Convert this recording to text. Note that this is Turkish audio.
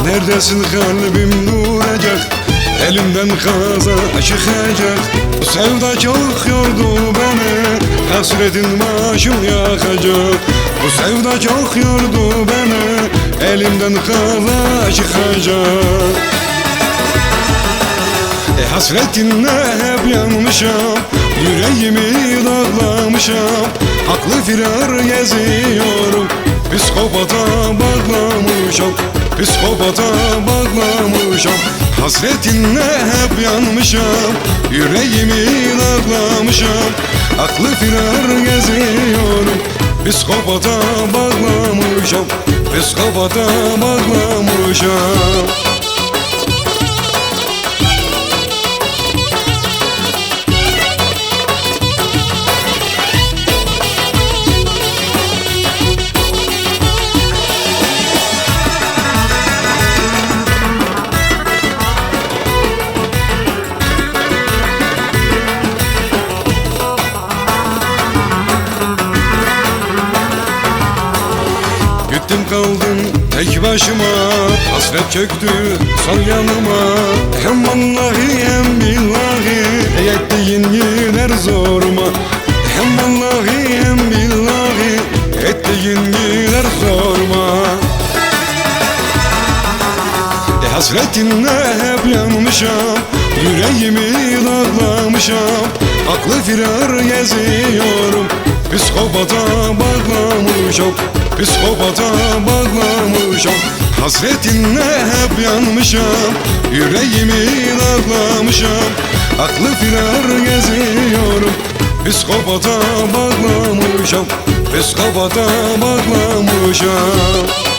Neredesin kalbim duracak, elimden kaza çıkacak. Bu sevda çok yordu beni, hasretin başım yakacak. Bu sevda çok yordu beni, elimden kaza çıkacak. Hasretinle hep yanmışam, yüreğimi dağlamışam. Aklı firar geziyorum, psikopata bağlamışam. Psikopata bağlamışam. Hasretinle hep yanmışam, yüreğimi dağlamışam. Aklı firar geziyorum, psikopata bağlamışam. Psikopata bağlamışam. Gittim kaldım tek başıma, hasret çöktü son yanıma. Hem vallahi hem billahi ettiğin gider zoruma. Hem vallahi hem billahi ettiğin gider zoruma. Hasretinle hep yanmışam, yüreğimi dağlamışam. Aklı firar geziyorum, psikopata bağlamışam. Psikopata bağlamışam. Hasretinle hep yanmışam, yüreğimi dağlamışam. Aklı firar geziyorum, psikopata bağlamışam. Psikopata bağlamışam.